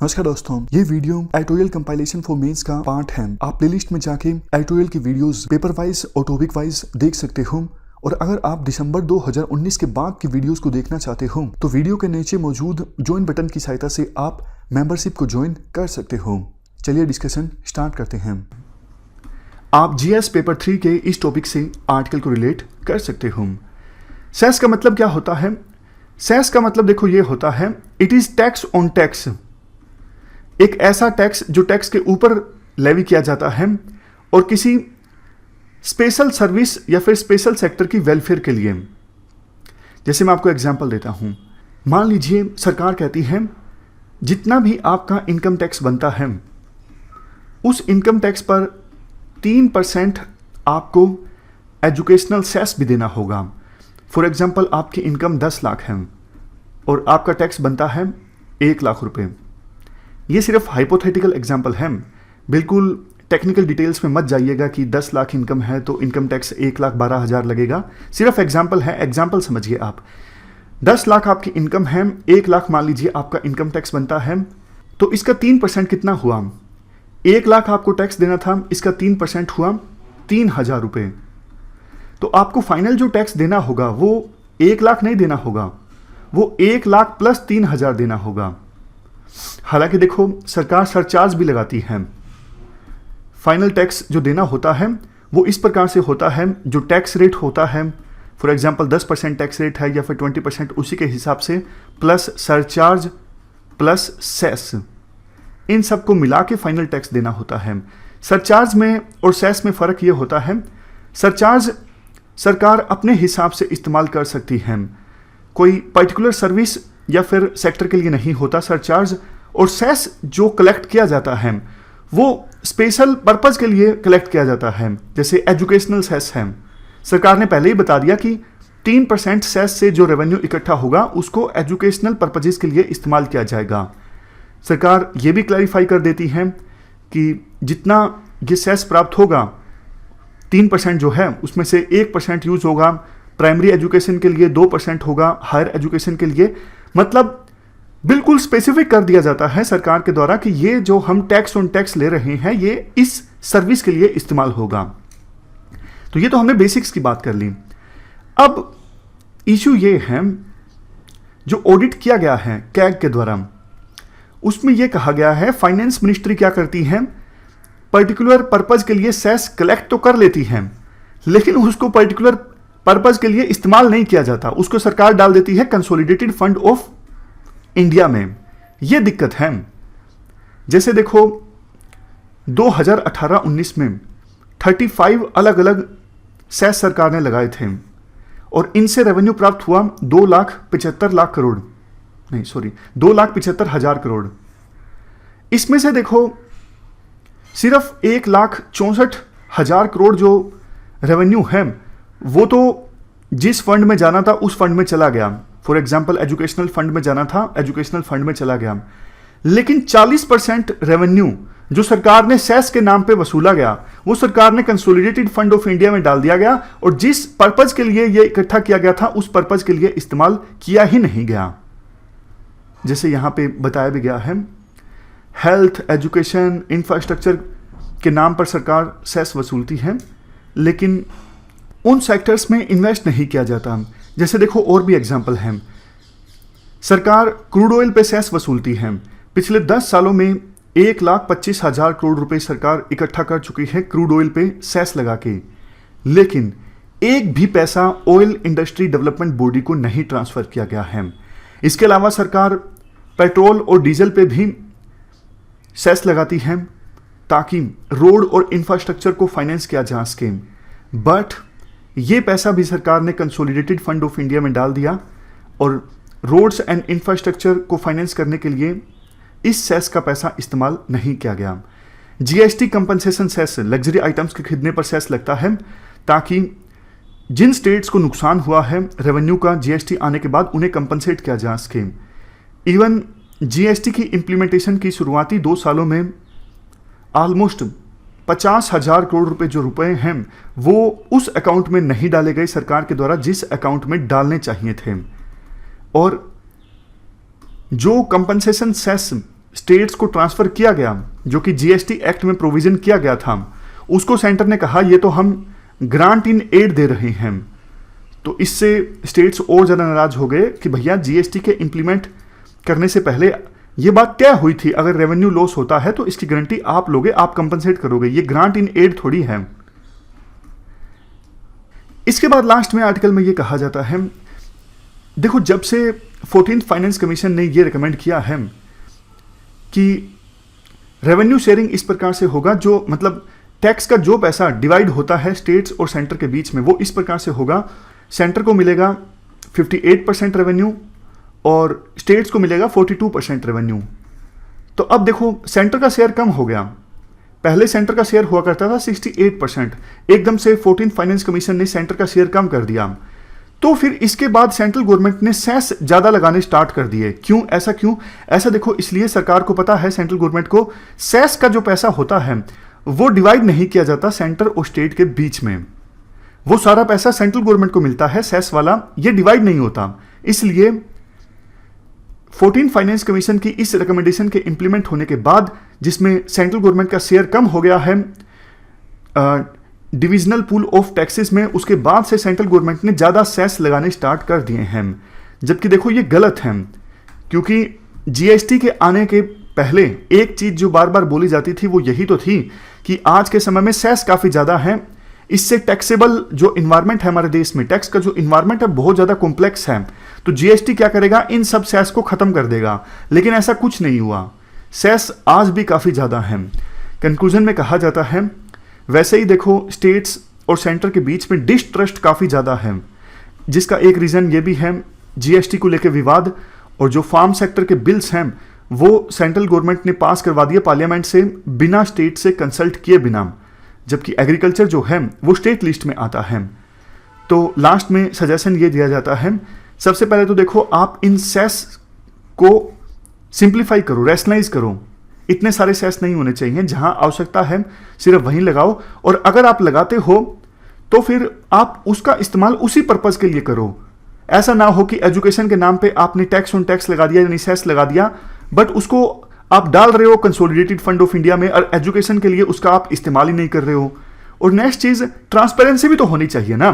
नमस्कार दोस्तों, ये video editorial compilation for mains का पार्ट है। आप प्लेलिस्ट में जाके एडिटोरियल की वीडियोस पेपर वाइज और टॉपिक वाइज देख सकते हो। और अगर आप दिसंबर 2019 के बाद की वीडियोस को देखना चाहते हो तो वीडियो के नीचे मौजूद ज्वाइन बटन की सहायता से आप मेंबरशिप को ज्वाइन कर सकते हो। चलिए डिस्कशन स्टार्ट करते हैं। आप जीएस पेपर 3 के इस टॉपिक से आर्टिकल को रिलेट कर सकते हो। सेस का मतलब क्या होता है? सेस का मतलब देखो ये होता है, it is tax on tax. एक ऐसा टैक्स जो टैक्स के ऊपर लेवी किया जाता है और किसी स्पेशल सर्विस या फिर स्पेशल सेक्टर की वेलफेयर के लिए। जैसे मैं आपको एग्जांपल देता हूं, मान लीजिए सरकार कहती है जितना भी आपका इनकम टैक्स बनता है उस इनकम टैक्स पर 3% आपको एजुकेशनल सेस भी देना होगा। फॉर एग्जांपल आपकी इनकम 10 लाख है और आपका टैक्स बनता है 1 लाख रुपए। ये सिर्फ हाइपोथेटिकल एग्जांपल है, बिल्कुल टेक्निकल डिटेल्स में मत जाइएगा कि 10 लाख इनकम है तो इनकम टैक्स 1,12,000 लगेगा। सिर्फ एग्जांपल है, एग्जांपल समझिए आप। 10 लाख आपकी इनकम है, 1 लाख मान लीजिए आपका इनकम टैक्स बनता है, तो इसका 3% कितना हुआ? 1 लाख आपको टैक्स देना था, इसका 3% हुआ 3,000 रुपये। तो आपको फाइनल जो टैक्स देना होगा वो 1 लाख नहीं देना होगा, वो 1 लाख प्लस 3,000 देना होगा। हालांकि देखो सरकार सरचार्ज भी लगाती है। फाइनल टैक्स जो देना होता है वो इस प्रकार से होता है, जो टैक्स रेट होता है फॉर एग्जांपल 10% टैक्स रेट है या फिर 20%, उसी के हिसाब से प्लस सरचार्ज प्लस सेस, इन सबको मिला के फाइनल टैक्स देना होता है। सरचार्ज में और सेस में फ़र्क ये होता है, सरचार्ज सरकार अपने हिसाब से इस्तेमाल कर सकती है, कोई पर्टिकुलर सर्विस या फिर सेक्टर के लिए नहीं होता सरचार्ज। और सेस जो कलेक्ट किया जाता है वो स्पेशल पर्पस के लिए कलेक्ट किया जाता है, जैसे एजुकेशनल सेस है। सरकार ने पहले ही बता दिया कि 3% सेस से जो रेवेन्यू इकट्ठा होगा उसको एजुकेशनल पर्पजेस के लिए इस्तेमाल किया जाएगा। सरकार ये भी क्लैरिफाई कर देती है कि जितना ये सेस प्राप्त होगा 3% जो है उसमें से 1% यूज होगा प्राइमरी एजुकेशन के लिए, 2% होगा हायर एजुकेशन के लिए। मतलब बिल्कुल स्पेसिफिक कर दिया जाता है सरकार के द्वारा कि ये जो हम टैक्स ऑन टैक्स ले रहे हैं ये इस सर्विस के लिए इस्तेमाल होगा। तो ये तो हमने बेसिक्स की बात कर ली। अब इशू ये है, जो ऑडिट किया गया है कैग के द्वारा, उसमें यह कहा गया है फाइनेंस मिनिस्ट्री क्या करती है, पर्टिकुलर पर्पज के लिए सेस कलेक्ट तो कर लेती है लेकिन उसको पर्टिकुलर पर्पज के लिए इस्तेमाल नहीं किया जाता, उसको सरकार डाल देती है कंसोलिडेटेड फंड ऑफ इंडिया में। यह दिक्कत है। जैसे देखो 2018-19 में 35 अलग अलग सेस सरकार ने लगाए थे और इनसे रेवेन्यू प्राप्त हुआ 2,75,000 करोड़। इसमें से देखो सिर्फ 1,64,000 करोड़ जो रेवेन्यू है वो तो जिस फंड में जाना था उस फंड में चला गया। फॉर एग्जाम्पल एजुकेशनल फंड में जाना था, एजुकेशनल फंड में चला गया। लेकिन 40% रेवेन्यू जो सरकार ने सेस के नाम पे वसूला गया वो सरकार ने कंसोलिडेटेड फंड ऑफ इंडिया में डाल दिया गया और जिस पर्पज के लिए ये इकट्ठा किया गया था उस पर्पज के लिए इस्तेमाल किया ही नहीं गया। जैसे यहां पे बताया भी गया है, हेल्थ, एजुकेशन, इंफ्रास्ट्रक्चर के नाम पर सरकार सेस वसूलती है लेकिन उन सेक्टर्स में इन्वेस्ट नहीं किया जाता। जैसे देखो और भी एग्जाम्पल हैं, सरकार क्रूड ऑयल पे सेस वसूलती है। पिछले 10 सालों में 1,25,000 करोड़ रुपए सरकार इकट्ठा कर चुकी है क्रूड ऑयल पे सेस लगा के, लेकिन एक भी पैसा ऑयल इंडस्ट्री डेवलपमेंट बॉडी को नहीं ट्रांसफर किया गया है। इसके अलावा सरकार पेट्रोल और डीजल पे भी सेस लगाती है ताकि रोड और इंफ्रास्ट्रक्चर को फाइनेंस किया जा सके, बट ये पैसा भी सरकार ने कंसोलिडेटेड फंड ऑफ इंडिया में डाल दिया और रोड्स एंड इंफ्रास्ट्रक्चर को फाइनेंस करने के लिए इस सेस का पैसा इस्तेमाल नहीं किया गया। GST compensation cess, luxury items के खरीदने पर सेस लगता है ताकि जिन स्टेट्स को नुकसान हुआ है रेवेन्यू का जीएसटी आने के बाद उन्हें कंपनसेट किया जा सके। इवन जीएसटी की इंप्लीमेंटेशन की शुरुआती 2 सालों में ऑलमोस्ट 50,000 करोड़ रुपए जो रुपए हैं वो उस अकाउंट में नहीं डाले गए सरकार के द्वारा जिस अकाउंट में डालने चाहिए थे। और जो कंपनसेशन सेस स्टेट्स को ट्रांसफर किया गया, जो कि जीएसटी एक्ट में प्रोविजन किया गया था, उसको सेंटर ने कहा ये तो हम ग्रांट इन एड दे रहे हैं। तो इससे स्टेट्स और ज़्यादा नाराज हो गए कि भैया जीएसटी के इंप्लीमेंट करने से पहले ये बात तय हुई थी, अगर रेवेन्यू लॉस होता है तो इसकी गारंटी आप लोगे, आप कंपनसेट करोगे, ये ग्रांट इन एड थोड़ी है। इसके बाद लास्ट में आर्टिकल में ये कहा जाता है, देखो जब से 14th फाइनेंस कमीशन ने ये रिकमेंड किया है कि रेवेन्यू शेयरिंग इस प्रकार से होगा, जो मतलब टैक्स का जो पैसा डिवाइड होता है स्टेट्स और सेंटर के बीच में, वो इस प्रकार से होगा, सेंटर को मिलेगा 58% रेवेन्यू और स्टेट्स को मिलेगा 42% रेवेन्यू। तो अब देखो सेंटर का शेयर कम हो गया, पहले सेंटर का शेयर हुआ करता था 68%, एकदम से 14th फाइनेंस कमीशन ने सेंटर का शेयर कम कर दिया। तो फिर इसके बाद सेंट्रल गवर्नमेंट ने सेस ज्यादा लगाने स्टार्ट कर दिए। क्यों ऐसा, क्यों ऐसा? देखो इसलिए सरकार को पता है, सेंट्रल गवर्नमेंट को, सेस का जो पैसा होता है वो डिवाइड नहीं किया जाता सेंटर और स्टेट के बीच में, वो सारा पैसा सेंट्रल गवर्नमेंट को मिलता है, सेस वाला, ये डिवाइड नहीं होता। इसलिए 14th फाइनेंस कमीशन की इस रिकमेंडेशन के इंप्लीमेंट होने के बाद, जिसमें सेंट्रल गवर्नमेंट का शेयर कम हो गया है डिविजनल पूल ऑफ टैक्सेस में, उसके बाद से सेंट्रल गवर्नमेंट ने ज़्यादा सेस लगाने स्टार्ट कर दिए हैं। जबकि देखो ये गलत है, क्योंकि जीएसटी के आने के पहले एक चीज़ जो बार बार बोली जाती थी वो यही तो थी कि आज के समय में सेस काफ़ी ज़्यादा है, इससे टैक्सेबल जो इन्वायरमेंट है हमारे देश में, टैक्स का जो इन्वायरमेंट है बहुत ज़्यादा कॉम्प्लेक्स है, तो जीएसटी क्या करेगा, इन सब सेस को ख़त्म कर देगा। लेकिन ऐसा कुछ नहीं हुआ, सेस आज भी काफ़ी ज़्यादा है। कंक्लूजन में कहा जाता है, वैसे ही देखो स्टेट्स और सेंटर के बीच में डिस्ट्रस्ट काफ़ी ज़्यादा है, जिसका एक रीज़न ये भी है जीएसटी को लेकर विवाद, और जो फार्म सेक्टर के बिल्स हैं वो सेंट्रल गवर्नमेंट ने पास करवा दिए पार्लियामेंट से बिना स्टेट से कंसल्ट किए बिना, जबकि एग्रीकल्चर जो है वो स्टेट लिस्ट में आता है। तो लास्ट में सजेशन ये दिया जाता है, सबसे पहले तो देखो आप इन सेस को सिंप्लीफाई करो, रैशनलाइज करो, इतने सारे सेस नहीं होने चाहिए, जहां आवश्यकता है सिर्फ वहीं लगाओ, और अगर आप लगाते हो तो फिर आप उसका इस्तेमाल उसी पर्पज के लिए करो। ऐसा ना हो कि एजुकेशन के नाम पे आपने टैक्स ऑन टैक्स लगा दिया, यानी सेस लगा दिया, बट उसको आप डाल रहे हो कंसोलिडेटेड फंड ऑफ इंडिया में, और एजुकेशन के लिए उसका आप इस्तेमाल ही नहीं कर रहे हो। और नेक्स्ट चीज, ट्रांसपेरेंसी भी तो होनी चाहिए ना।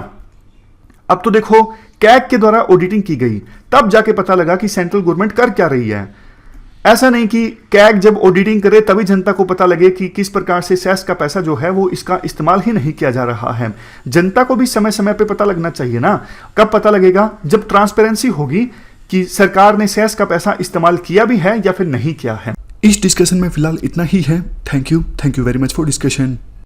अब तो देखो कैग के द्वारा ऑडिटिंग की गई, तब जाके पता लगा कि सेंट्रल गवर्नमेंट कर क्या रही है। ऐसा नहीं कि कैग जब ऑडिटिंग करे तभी जनता को पता लगे कि किस प्रकार से सेस का पैसा जो है वो इसका इस्तेमाल ही नहीं किया जा रहा है। जनता को भी समय समय पे पता लगना चाहिए ना। कब पता लगेगा? जब ट्रांसपेरेंसी होगी कि सरकार ने सेस का पैसा इस्तेमाल किया भी है या फिर नहीं किया है। इस डिस्कशन में फिलहाल इतना ही है। Thank you very much for discussion.